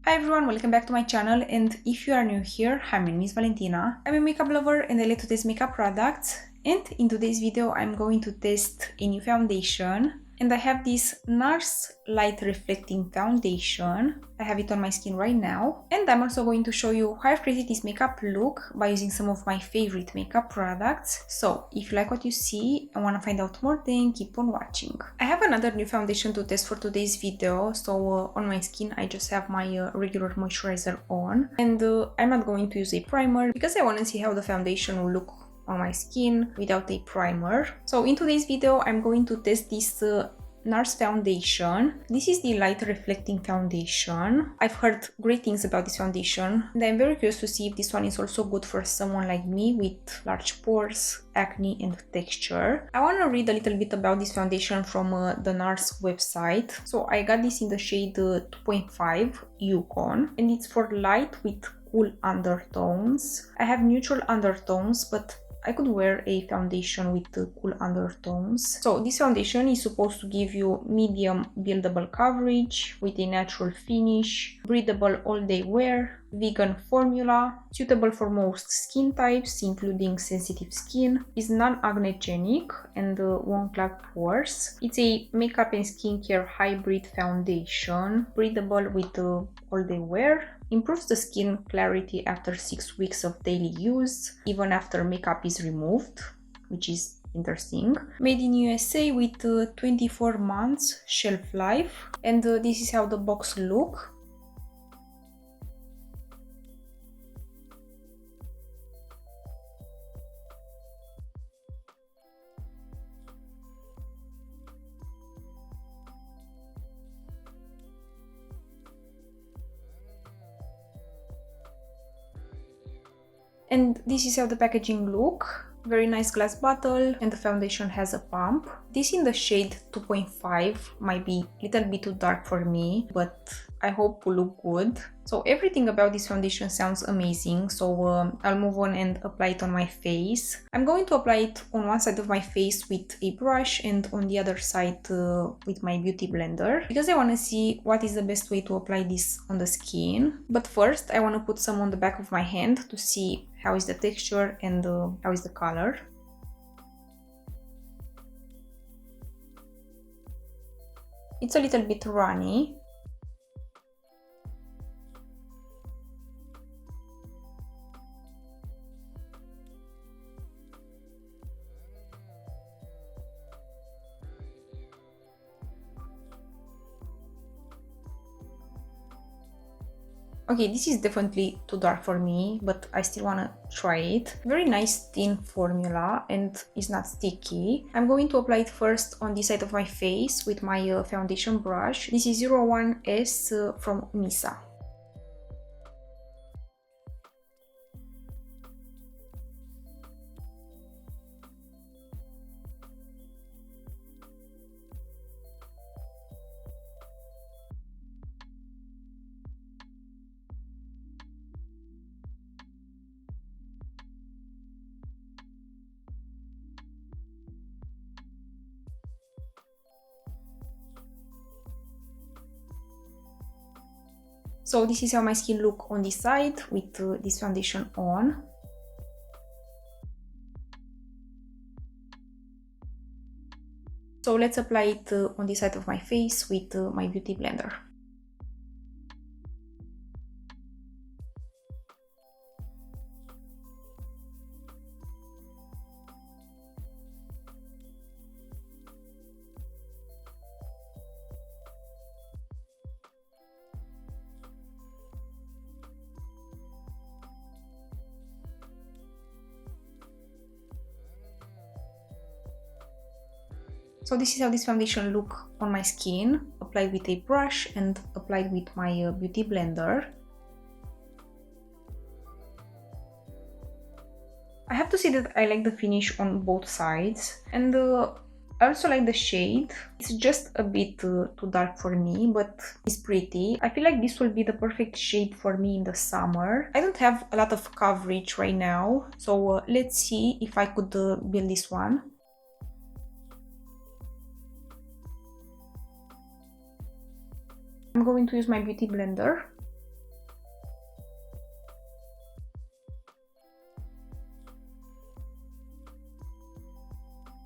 Hi everyone, welcome back to my channel, and if you are new here, hi, my name is Valentina. I'm a makeup lover and I like to test makeup products, and in today's video I'm going to test a new foundation, and I have this NARS Light Reflecting Foundation. I have it on my skin right now, and I'm also going to show you how I've created this makeup look by using some of my favorite makeup products. So if you like what you see and want to find out more, then keep on watching. I have another new foundation to test for today's video. So on my skin I just have my regular moisturizer on, and I'm not going to use a primer because I want to see how the foundation will look on my skin without a primer. So in today's video I'm going to test this NARS foundation. This is the Light Reflecting Foundation. I've heard great things about this foundation, and I'm very curious to see if this one is also good for someone like me with large pores, acne and texture. I want to read a little bit about this foundation from the NARS website. So I got this in the shade 2.5 Yukon, and it's for light with cool undertones. I have neutral undertones, but I could wear a foundation with cool undertones. So this foundation is supposed to give you medium buildable coverage with a natural finish, breathable all-day wear, vegan formula, suitable for most skin types including sensitive skin, is non-acnegenic and won't clog pores. It's a makeup and skincare hybrid foundation, breathable with all-day wear, improves the skin clarity after 6 weeks of daily use, even after makeup is removed, which is interesting. Made in USA with 24 months shelf life, and this is how the box look. And this is how the packaging look. Very nice glass bottle, and the foundation has a pump. This in the shade 2.5 might be a little bit too dark for me, but I hope will look good. So everything about this foundation sounds amazing, so I'll move on and apply it on my face. I'm going to apply it on one side of my face with a brush and on the other side with my beauty blender, because I want to see what is the best way to apply this on the skin. But first I want to put some on the back of my hand to see how is the texture and how is the color. It's a little bit runny. Okay, this is definitely too dark for me, but I still want to try it. Very nice thin formula, and it's not sticky. I'm going to apply it first on this side of my face with my foundation brush. This is 01S from Misa. So this is how my skin look on this side with this foundation on. So let's apply it on this side of my face with my beauty blender. So this is how this foundation look on my skin, applied with a brush and applied with my beauty blender. I have to say that I like the finish on both sides, and I also like the shade. It's just a bit too dark for me, but it's pretty. I feel like this will be the perfect shade for me in the summer. I don't have a lot of coverage right now, so let's see if I could build this one. I'm going to use my beauty blender.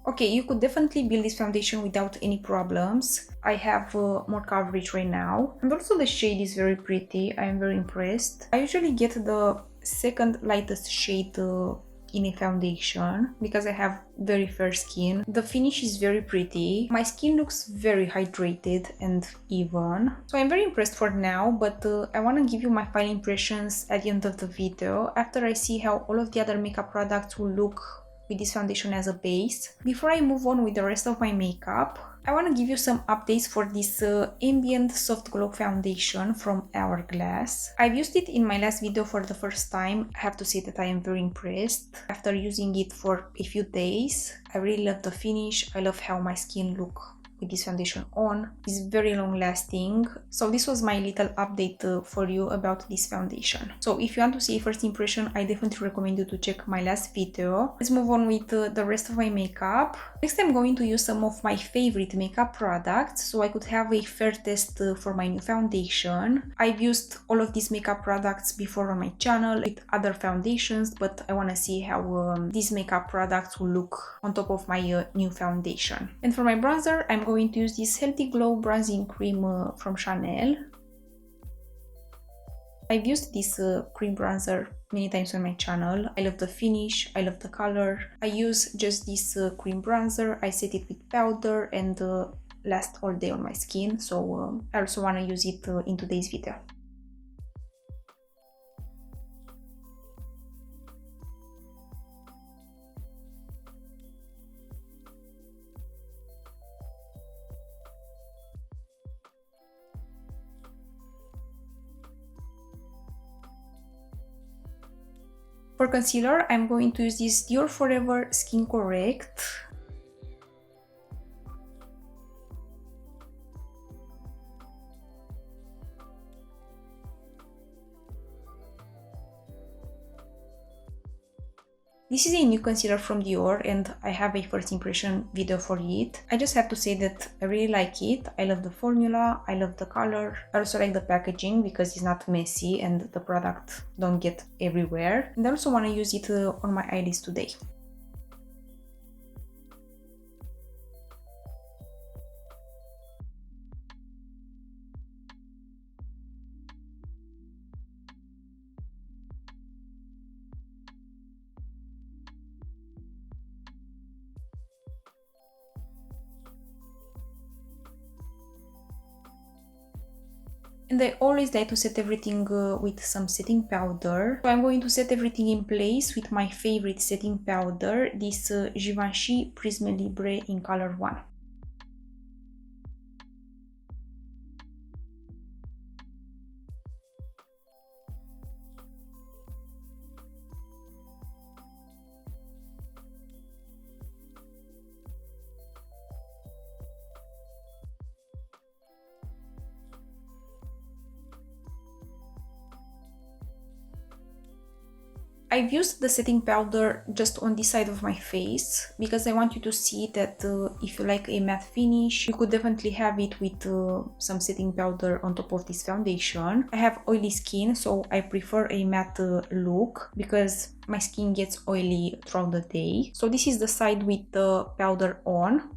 Okay, you could definitely build this foundation without any problems. I have more coverage right now. And also the shade is very pretty. I am very impressed. I usually get the second lightest shade in a foundation because I have very fair skin. The finish is very pretty. My skin looks very hydrated and even. So I'm very impressed for now, but I want to give you my final impressions at the end of the video after I see how all of the other makeup products will look with this foundation as a base. Before I move on with the rest of my makeup, I want to give you some updates for this Ambient Soft Glow Foundation from Hourglass. I've used it in my last video for the first time. I have to say that I am very impressed. After using it for a few days, I really love the finish. I love how my skin looks with this foundation on. It's very long lasting. So this was my little update for you about this foundation. So if you want to see a first impression, I definitely recommend you to check my last video. Let's move on with the rest of my makeup. Next I'm going to use some of my favorite makeup products so I could have a fair test for my new foundation. I've used all of these makeup products before on my channel with other foundations, but I want to see how these makeup products will look on top of my new foundation. And for my bronzer, I'm going to use this Healthy Glow bronzing cream from Chanel. I've used this cream bronzer many times on my channel. I love the finish, I love the color. I use just this cream bronzer. I set it with powder and lasts all day on my skin, so I also want to use it in today's video. For concealer, I'm going to use this DIOR Forever Skin Correct. This is a new concealer from Dior and I have a first impression video for it. I just have to say that I really like it. I love the formula, I love the color. I also like the packaging because it's not messy and the product don't get everywhere. And I also want to use it on my eyelids today. And I always like to set everything with some setting powder. So I'm going to set everything in place with my favorite setting powder, this Givenchy PRISME LIBRE in color 1. I've used the setting powder just on this side of my face because I want you to see that if you like a matte finish, you could definitely have it with some setting powder on top of this foundation. I have oily skin, so I prefer a matte look because my skin gets oily throughout the day. So this is the side with the powder on.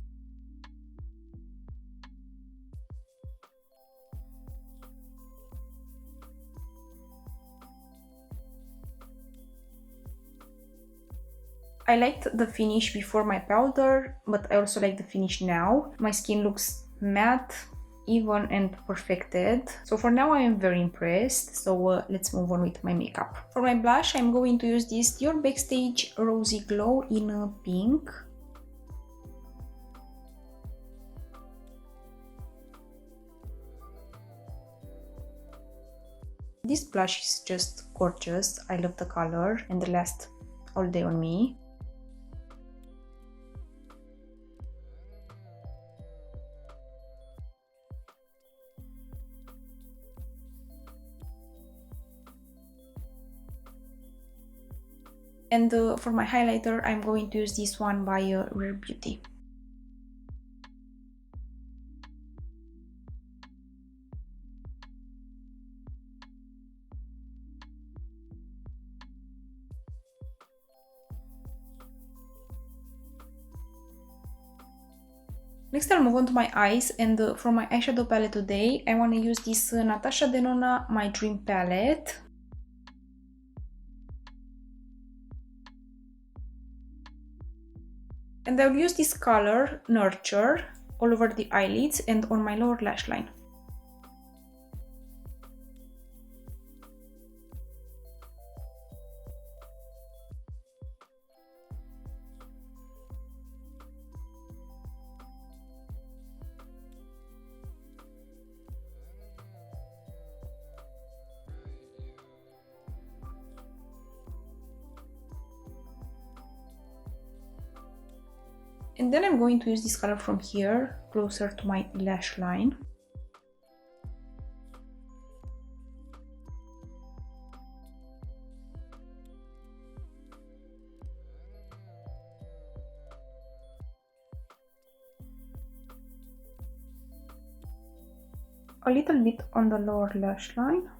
I liked the finish before my powder, but I also like the finish now. My skin looks matte, even and perfected. So for now I am very impressed. So let's move on with my makeup. For my blush, I'm going to use this DIOR Backstage Rosy Glow in pink. This blush is just gorgeous. I love the color and it lasts all day on me. And for my highlighter, I'm going to use this one by Rare Beauty. Next I'll move on to my eyes, and for my eyeshadow palette today I want to use this Natasha Denona My Dream palette. And I'll use this color, Nurture, all over the eyelids and on my lower lash line. And then I'm going to use this color from here, closer to my lash line. A little bit on the lower lash line.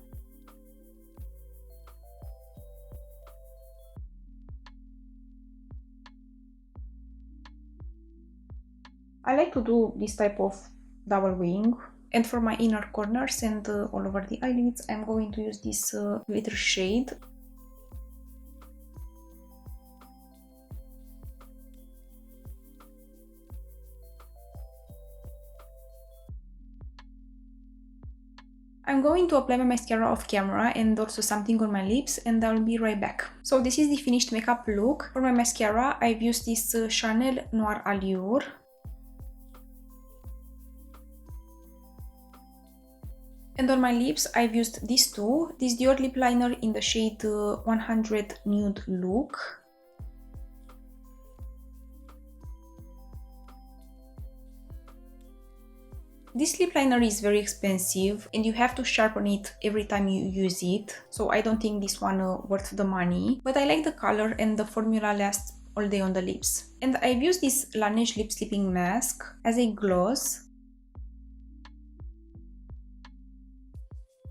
I like to do this type of double wing, and for my inner corners and all over the eyelids I'm going to use this glitter shade. I'm going to apply my mascara off camera and also something on my lips, and I'll be right back. So this is the finished makeup look. For my mascara I've used this Chanel Noir Allure. And on my lips I've used these two, this DIOR lip liner in the shade 100 Nude Look. This lip liner is very expensive and you have to sharpen it every time you use it, so I don't think this one worth the money, but I like the color and the formula lasts all day on the lips. And I've used this Laneige lip sleeping mask as a gloss.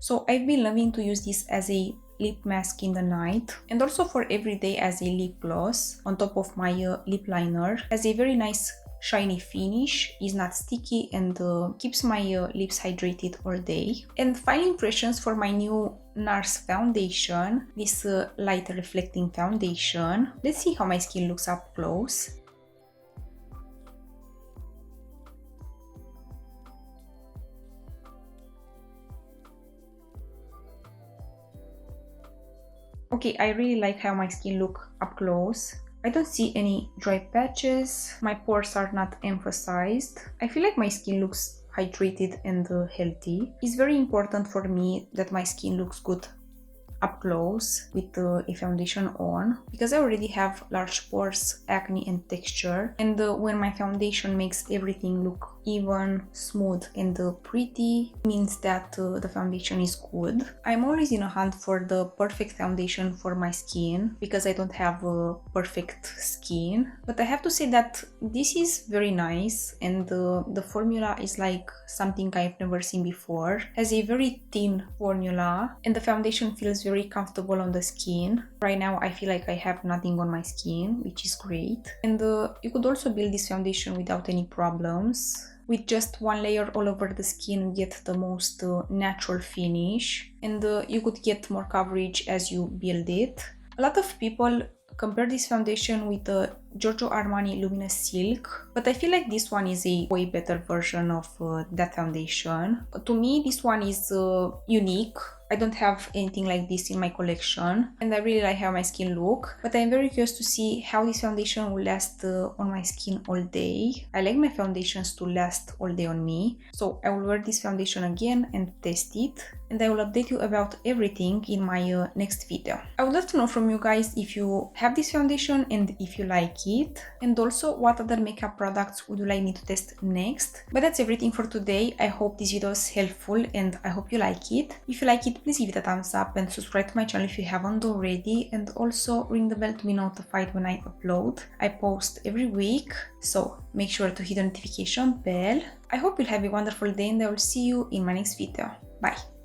So I've been loving to use this as a lip mask in the night and also for every day as a lip gloss on top of my lip liner. Has a very nice shiny finish, is not sticky, and keeps my lips hydrated all day. And final impressions for my new NARS foundation, this light reflecting foundation. Let's see how my skin looks up close. Okay, I really like how my skin looks up close. I don't see any dry patches, my pores are not emphasized. I feel like my skin looks hydrated and healthy. It's very important for me that my skin looks good up close with a foundation on, because I already have large pores, acne and texture, and when my foundation makes everything look even, smooth and pretty, means that the foundation is good. I'm always in a hunt for the perfect foundation for my skin because I don't have a perfect skin, but I have to say that this is very nice, and the formula is like something I've never seen before. Has a very thin formula and the foundation feels very comfortable on the skin. Right now I feel like I have nothing on my skin, which is great. And you could also build this foundation without any problems. With just one layer all over the skin you get the most natural finish, and you could get more coverage as you build it. A lot of people compare this foundation with the Giorgio Armani Luminous Silk, but I feel like this one is a way better version of that foundation. To me this one is unique. I don't have anything like this in my collection, and I really like how my skin look, but I'm very curious to see how this foundation will last on my skin all day. I like my foundations to last all day on me, so I will wear this foundation again and test it, and I will update you about everything in my next video. I would love to know from you guys if you have this foundation and if you like it, and also what other makeup products would you like me to test next. But that's everything for today. I hope this video is helpful and I hope you like it. If you like it, please give it a thumbs up and subscribe to my channel if you haven't already, and also ring the bell to be notified when I upload. I post every week, so make sure to hit the notification bell. I hope you'll have a wonderful day and I will see you in my next video. Bye!